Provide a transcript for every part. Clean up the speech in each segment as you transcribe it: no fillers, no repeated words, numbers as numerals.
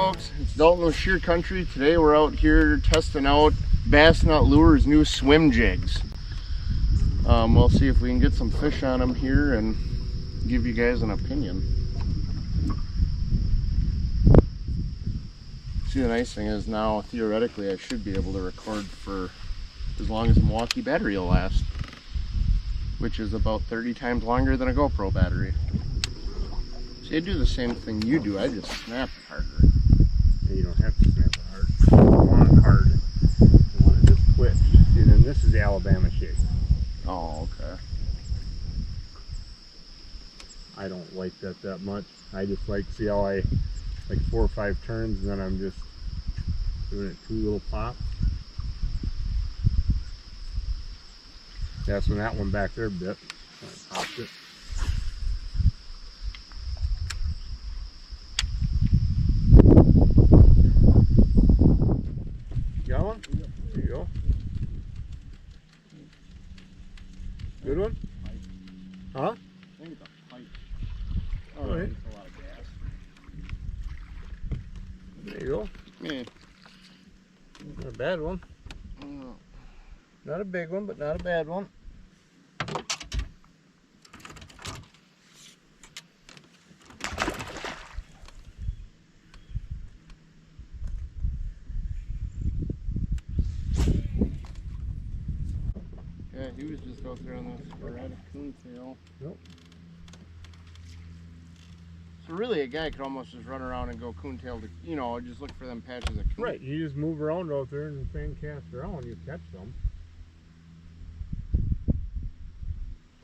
folks, it's Dalton with Sheer Country. Today we're out here testing out Bassnut Lure's new swim jigs. We'll see if we can get some fish on them here and give you guys an opinion. See, the nice thing is now theoretically I should be able to record for as long as the Milwaukee battery will last, which is about 30 times longer than a GoPro battery. See, I do the same thing you do, I just snap it harder. Yeah, you don't have to snap it hard. You want it hard. You want it just twitched. See, then this is the Alabama shape. Oh, okay. I don't like that much. I just like, see how I, like 4 or 5 turns, and then I'm just doing it 2 little pops. That's when that one back there bit. I popped it. Got one? There you go. Good one? Huh? I think it's a pipe. Oh, right. It's a lot of gas. There you go. Yeah. Not a bad one. Not a big one, but not a bad one. Yeah, he was just out there on this sporadic coontail. Nope. So really a guy could almost just run around and go coontail to, you know, just look for them patches of coon. Right, you just move around out there and fan cast around, you catch them.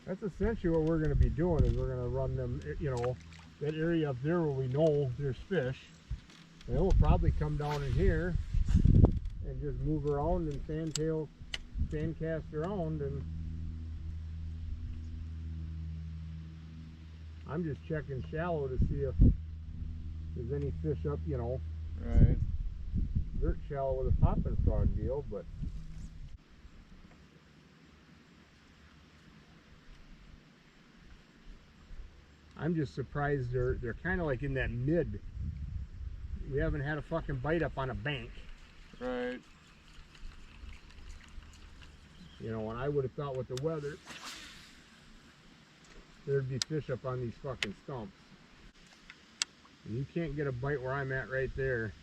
That's essentially what we're going to be doing, is we're going to run them, you know, that area up there where we know there's fish. And we'll probably come down in here and just move around and fan cast around, and I'm just checking shallow to see if there's any fish up, you know, Right. dirt shallow with a popping frog deal, but I'm just surprised they're kind of like in that mid. We haven't had a fucking bite up on a bank. Right. You know, and I would have thought with the weather, there'd be fish up on these fucking stumps. And you can't get a bite where I'm at right there.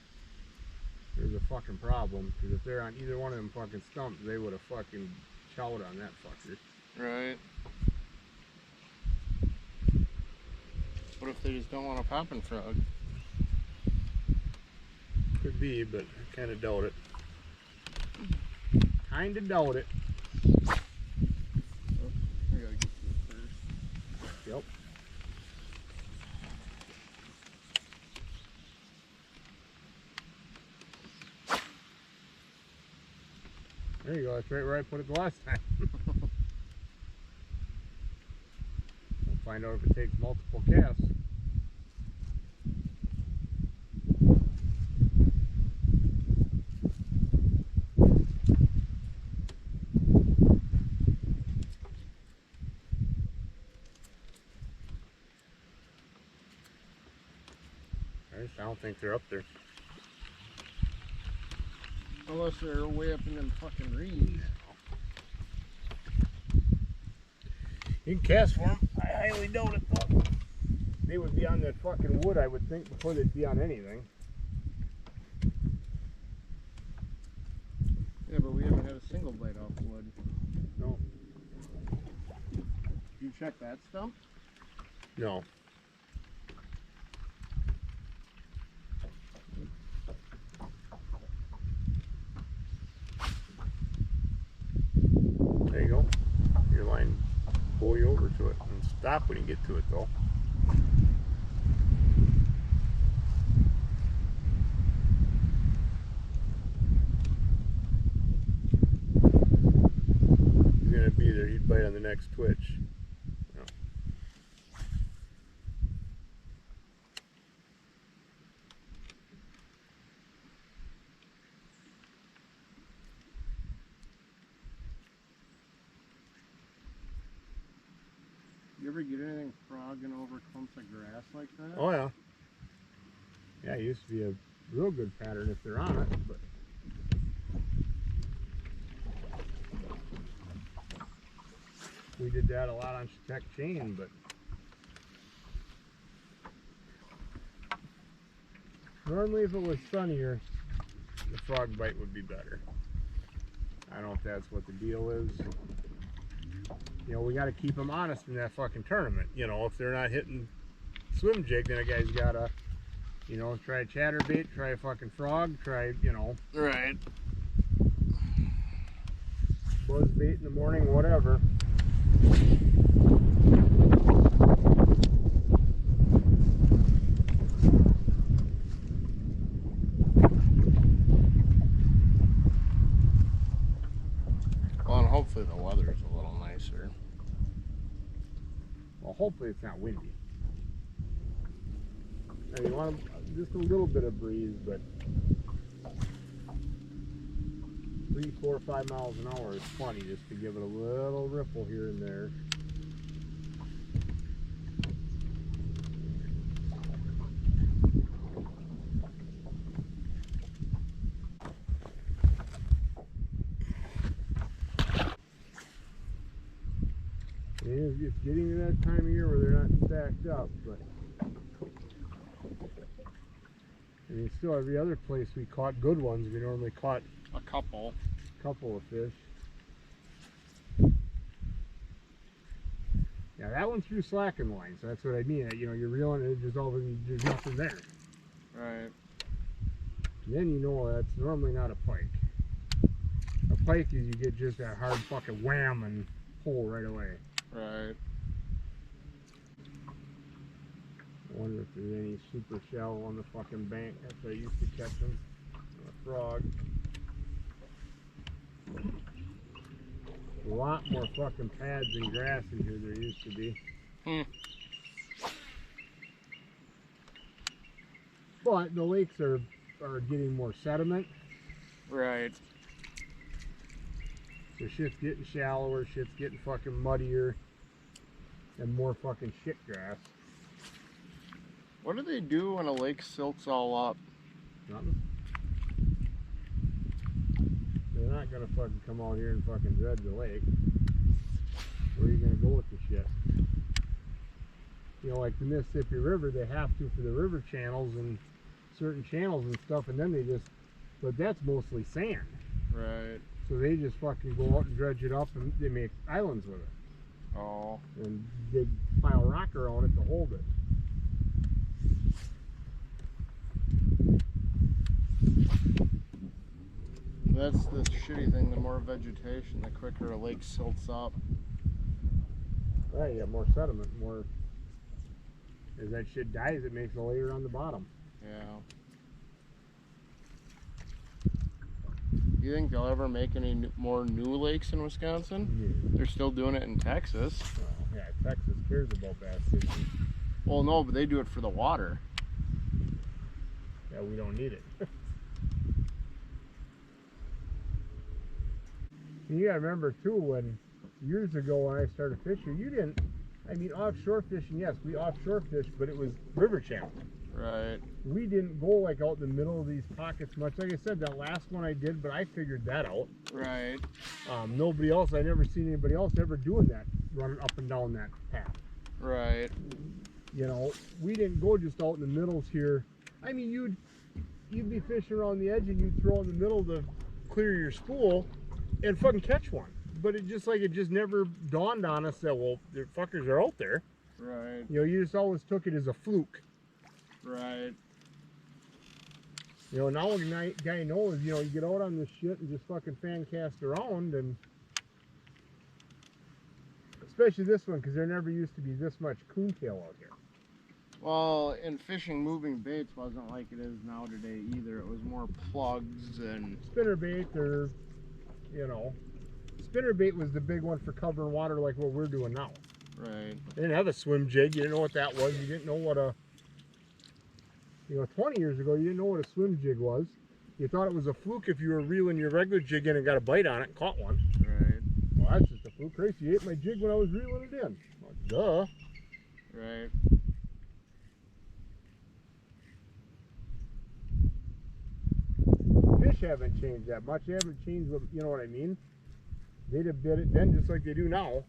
There's a fucking problem. Because if they're on either one of them fucking stumps, they would have fucking chowed on that fucker. Right. What if they just don't want a popping frog? Could be, but I kind of doubt it. Kind of doubt it. Oh, I gotta get to it first. Yep. There you go, that's right where I put it the last time. We'll find out if it takes multiple casts. I don't think they're up there. Unless they're way up in them fucking reeds. You can cast for them. I highly doubt it though. They would be on that fucking wood, I would think, before they'd be on anything. Yeah, but we haven't had a single blade off wood. No. Did you check that stump? No. There you go. Your line pull you over to it and stop when you get to it though. He's gonna be there, he'd bite on the next twitch. You ever get anything frogging over clumps of grass like that? Oh yeah. Yeah, it used to be a real good pattern if they're on it, but we did that a lot on tech chain, but normally if it was sunnier, the frog bite would be better. I don't know if that's what the deal is. You know, we got to keep them honest in that fucking tournament. You know, if they're not hitting swim jig, then a guy's got to, you know, try a chatterbait, try a fucking frog, try, you know. Right. Buzz bait in the morning, whatever. Well, and hopefully the weather's a little nicer. Well, hopefully it's not windy. I mean, you want just a little bit of breeze, but 3, 4, 5 miles an hour is plenty just to give it a little ripple here and there. It's getting to that time of year where they're not stacked up, but I mean, still every other place we caught good ones. We normally caught A couple. couple of fish. Yeah, that one threw slacking line, so that's what I mean. You know, you're reeling it, just all of a sudden there's nothing there. Right. And then you know that's normally not a pike. A pike is you get just that hard fucking wham and pull right away. Right. I wonder if there's any super shallow on the fucking bank. That's where I used to catch them. A frog. A lot more fucking pads and grass in here there used to be. But the lakes are getting more sediment. Right. So shit's getting shallower, shit's getting fucking muddier, and more fucking shit grass. What do they do when a lake silts all up? Nothing. They're not gonna fucking come out here and fucking dredge the lake. Where are you gonna go with the shit? You know, like the Mississippi River, they have to for the river channels and certain channels and stuff, and then they just, but that's mostly sand. Right. So they just fucking go out and dredge it up and they make islands with it. Oh. And big pile of rock around it to hold it. That's the shitty thing, the more vegetation, the quicker a lake silts up. Right, you have more sediment, more. As that shit dies, it makes a layer on the bottom. Yeah. You think they'll ever make any more new lakes in Wisconsin? Yeah. They're still doing it in Texas. Oh, yeah, Texas cares about bass fishing. Well, no, but they do it for the water. Yeah, we don't need it. You gotta remember too, when years ago when I started fishing, you didn't. I mean, offshore fishing, yes, we offshore fish, but it was river channel. Right. We didn't go like out in the middle of these pockets much. Like I said, that last one I did, but I figured that out. Right. Nobody else, I never seen anybody else ever doing that, running up and down that path. Right. You know, we didn't go just out in the middles here. I mean, you'd be fishing around the edge and you'd throw in the middle to clear your spool and fucking catch one. But it just never dawned on us that, well, the fuckers are out there. Right. You know, you just always took it as a fluke. Right. You know, now a guy knows, you know, you get out on this shit and just fucking fan cast around, and especially this one, because there never used to be this much coontail out here. Well, and fishing moving baits wasn't like it is now today either. It was more plugs and Spinnerbait, or, you know, spinnerbait was the big one for covering water like what we're doing now. right. They didn't have a swim jig. You didn't know what that was. You didn't know what a, you know, 20 years ago, you didn't know what a swim jig was. You thought it was a fluke if you were reeling your regular jig in and got a bite on it and caught one. Right. Well, that's just a fluke. Tracy ate my jig when I was reeling it in. Well, duh. Right. haven't changed that much. They haven't changed what, you know what I mean? They'd have did it then just like they do now.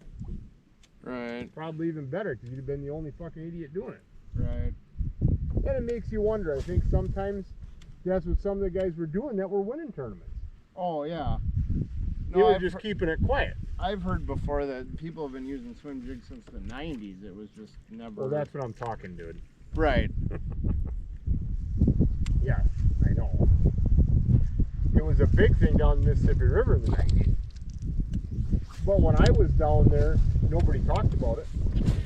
Right. Probably even better because you'd have been the only fucking idiot doing it. Right. And it makes you wonder. I think sometimes that's what some of the guys were doing that were winning tournaments. Oh, yeah. They were just keeping it quiet. I've heard before that people have been using swim jigs since the 90s. It was just never... Well, that's what I'm talking, dude. Right. Yes, I know. It was a big thing down the Mississippi River in the 90s. But when I was down there, nobody talked about it.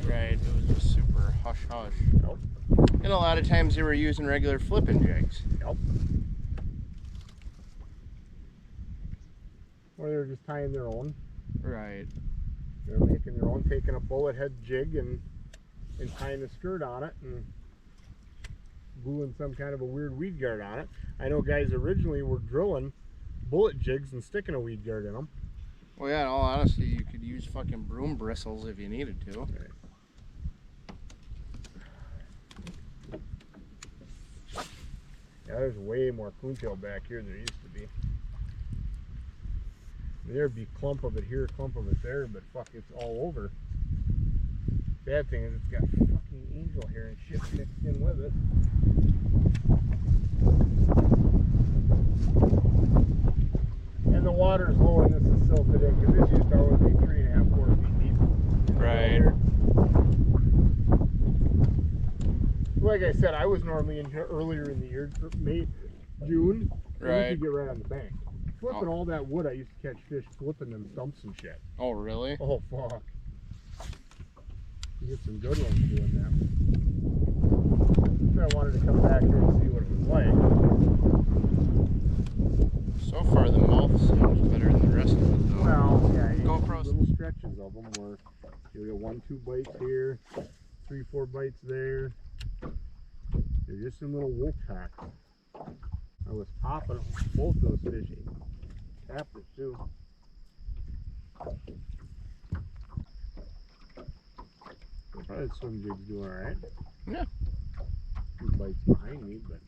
Right. It was just super hush-hush. Nope. And a lot of times they were using regular flipping jigs. Yep. Or they were just tying their own. Right. They were making their own, taking a bullet head jig and tying a skirt on it and gluing some kind of a weird weed guard on it. I know guys originally were drilling bullet jigs and sticking a weed guard in them. Well, yeah, in all honesty, you could use fucking broom bristles if you needed to. Right. Yeah, there's way more coontail back here than there used to be. There'd be a clump of it here, a clump of it there, but fuck, it's all over. Bad thing is it's got fucking angel hair and shit mixed in with it. And the water's low and this is silted in because this used to always be 3.5, 4 feet deep. Right. Like I said, I was normally in here earlier in the year, May, June, and Right. you could get right on the bank. Flipping all that wood, I used to catch fish flipping them stumps and shit. Oh, really? Oh, fuck. You get some good ones doing that. So I wanted to come back here and see what it was like. So far, the mouth seems better than the rest of it, though. Well, yeah, you Go get pros. little stretches of them where you get 1, 2 bites here, 3, 4 bites there. They're just some little wolf hacks. I was popping both those fish. Tapped it too. Probably the swim jig's doing alright. Yeah. 2 bites behind me, but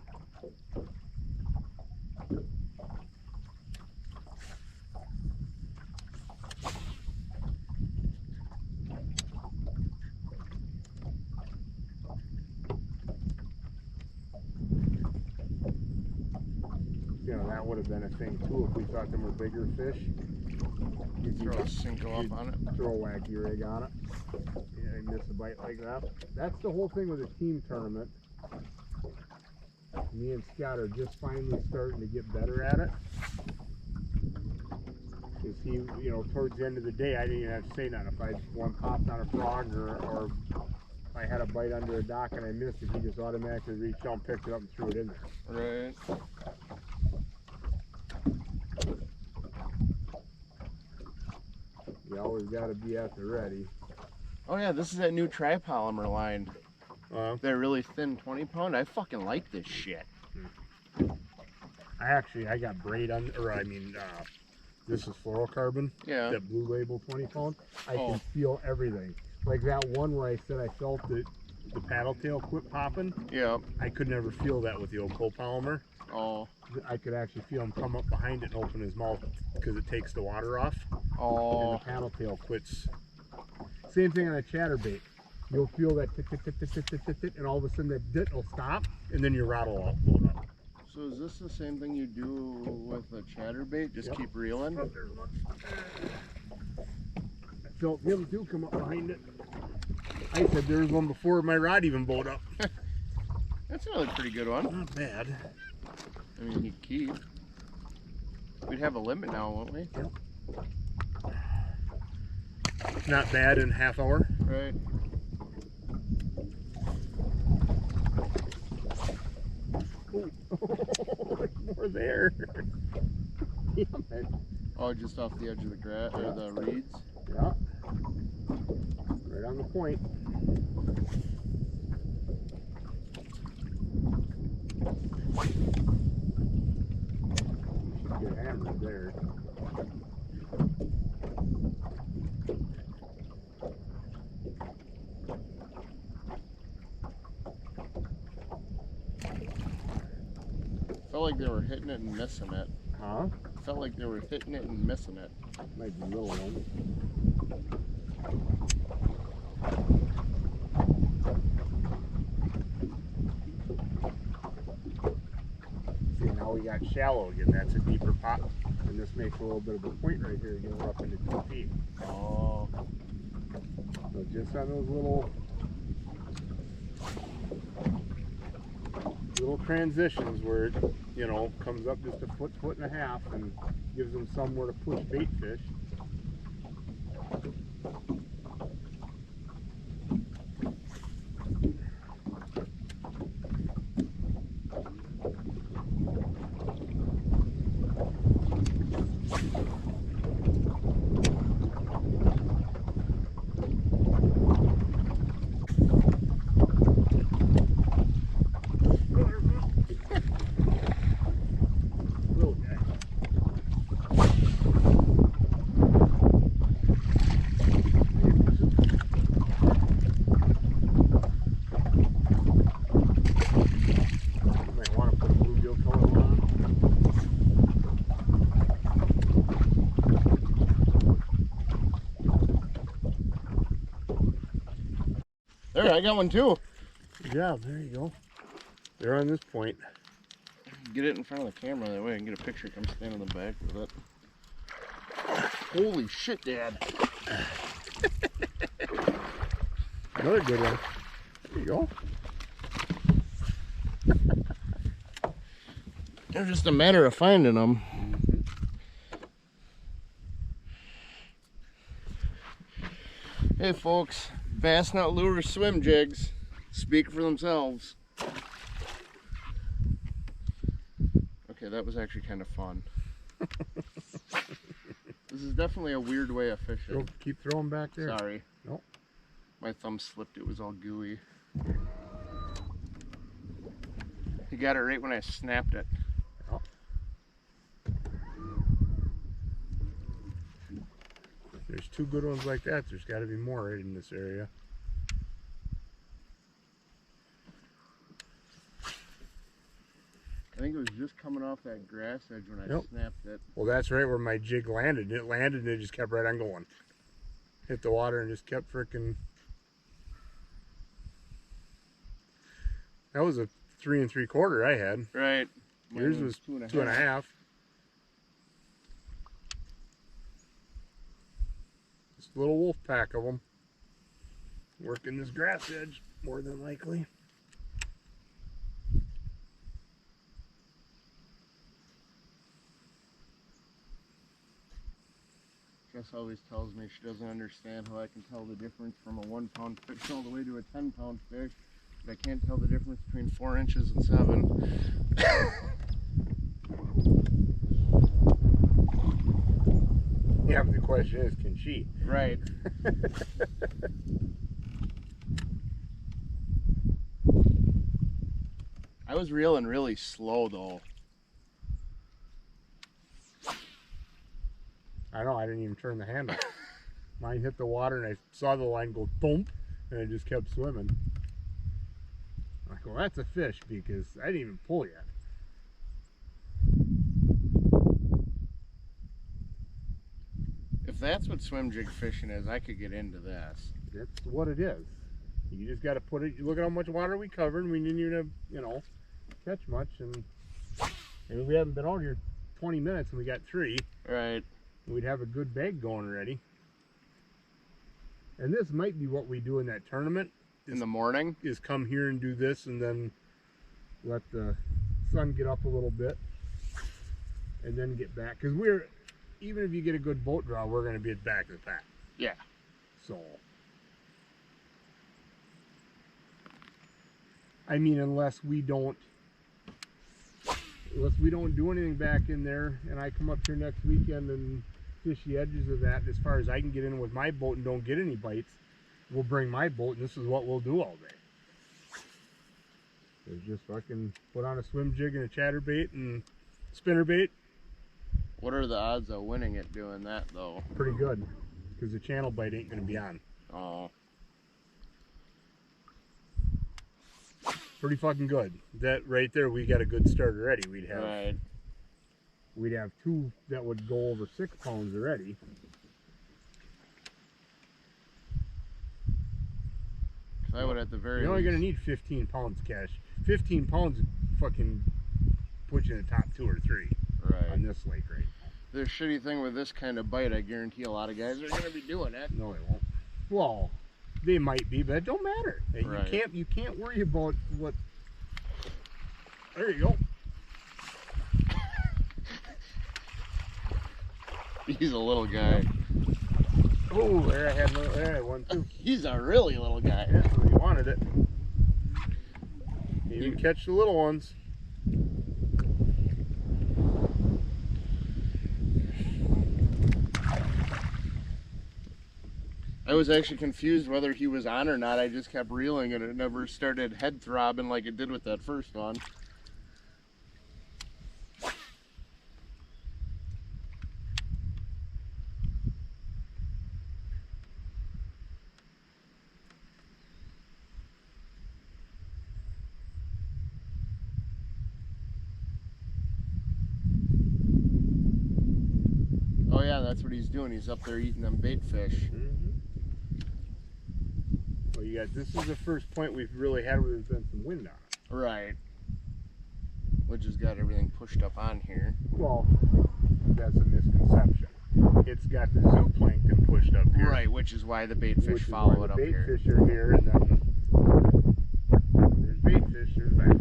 you know, that would have been a thing too if we thought them were bigger fish. You Throw a Cinco up on it. throw a wacky rig on it. Yeah, I miss a bite like that. That's the whole thing with a team tournament. Me and Scott are just finally starting to get better at it. Because he, you know, towards the end of the day, I didn't even have to say nothing. If I one popped on a frog or if I had a bite under a dock and I missed it, he just automatically reached out and picked it up and threw it in there. Right. You always got to be at the ready. Oh, yeah, this is that new tri-polymer line. That really thin 20-pound. I fucking like this shit. I got braid on, this is fluorocarbon. Yeah. That blue label 20-pound. I Oh. can feel everything. Like that one where I said I felt that the paddle tail quit popping. Yeah. I could never feel that with the old copolymer. Oh. I could actually feel him come up behind it and open his mouth because it takes the water off. Oh. And the paddle tail quits. Same thing on a chatterbait. You'll feel that tick, tick, tick, tick, tick, tick, tick, tick, and all of a sudden that dit will stop, and then your rattle will load up. So is this the same thing you do with a chatterbait? Just Yep. keep reeling? Oh, there's one. I felt him too come up behind it. I said there's one before my rod even bowed up. That's another pretty good one. Not bad. I mean, he'd keep. We'd have a limit now, won't we? Yep. Not bad in a half hour. Right. Oh, there's more there. Damn it. Oh, just off the edge of the grass or the reeds? Yeah. Right on the point. You should get hammered there. Felt like they were hitting it and missing it. Huh? Felt like they were hitting it and missing it. Might be little ones. See, now we got shallow again. That's a deeper pot. And this makes a little bit of a point right here. Again, we're up into 2 feet. Oh. So just on those little transitions where it, you know, comes up just a foot, foot and a half and gives them somewhere to push bait fish. There, I got one too. Good job, there you go. They're on this point. Get it in front of the camera, that way I can get a picture, come stand on the back with it. Holy shit, Dad. Another good one. There you go. It's just a matter of finding them. Hey folks, bassnut lure swim jigs speak for themselves. Okay, that was actually kind of fun. This is definitely a weird way of fishing. Go, keep throwing back there. Sorry. Nope. My thumb slipped, it was all gooey. He got it right when I snapped it. Oh. There's 2 good ones like that. There's got to be more right in this area. I think it was just coming off that grass edge when I snapped it. Well, that's right where my jig landed. It landed and it just kept right on going. Hit the water and just kept frickin'. That was a 3 3/4 I had. Right. Yours was 2 1/2. Just a little wolf pack of them. Working this grass edge, more than likely. Jess always tells me she doesn't understand how I can tell the difference from a 1 pound fish all the way to a 10 pound fish, but I can't tell the difference between 4 inches and 7. Yeah, but the question is, can she? Right. I was reeling really slow though. I know, I didn't even turn the handle. Mine hit the water and I saw the line go thump and it just kept swimming. I'm like, well, that's a fish because I didn't even pull yet. If that's what swim jig fishing is, I could get into this. That's what it is. You just got to put it, look at how much water we covered and we didn't even have, you know, catch much. And maybe we haven't been out here 20 minutes and we got 3. Right. We'd have a good bag going already. And this might be what we do in that tournament. In the morning? Is come here and do this and then let the sun get up a little bit and then get back. Because we're, even if you get a good boat draw, we're going to be at the back of the pack. Yeah. So, I mean, unless we don't do anything back in there and I come up here next weekend and fish the edges of that, as far as I can get in with my boat and don't get any bites, we'll bring my boat and this is what we'll do all day. It's just fucking put on a swim jig and a chatterbait and spinnerbait. What are the odds of winning it doing that though? Pretty good, because the channel bite ain't going to be on. Oh. Pretty fucking good. That right there, we got a good start already. We'd have Right. we'd have 2 that would go over 6 pounds already. I would at the very You're only least. gonna need 15 pounds, Cash. 15 pounds fucking put you in the top 2 or 3 Right. on this lake right now. The shitty thing with this kind of bite, I guarantee a lot of guys are going to be doing it. No, they won't. Well, they might be, but it don't matter. Right. You can't worry about what. There you go. He's a little guy. Oh, there I had one too. He's a really little guy. Yeah, so you wanted it. You can catch the little ones. I was actually confused whether he was on or not. I just kept reeling and it never started head throbbing like it did with that first one. Oh yeah, that's what he's doing. He's up there eating them bait fish. Well, this is the first point we've really had where there's been some wind on it. Right. Which has got everything pushed up on here. Well, that's a misconception. It's got the zooplankton pushed up here. Right, which is why the bait fish follow it up here. Bait fish are here, and then there's bait fish, there's bass.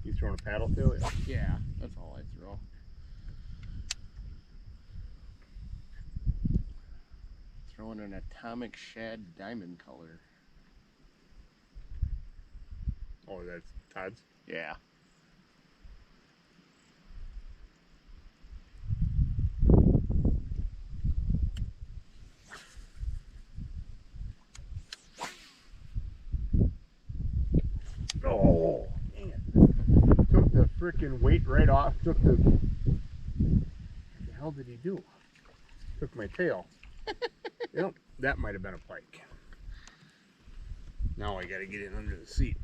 You throwing a paddle tail? Yeah, that's all I throw. Throwing an atomic shad diamond color. Oh, that's Todd's? Yeah. Oh, man. Took the freaking weight right off. What the hell did he do? Took my tail. Yep, that might have been a pike. Now I gotta get in under the seat.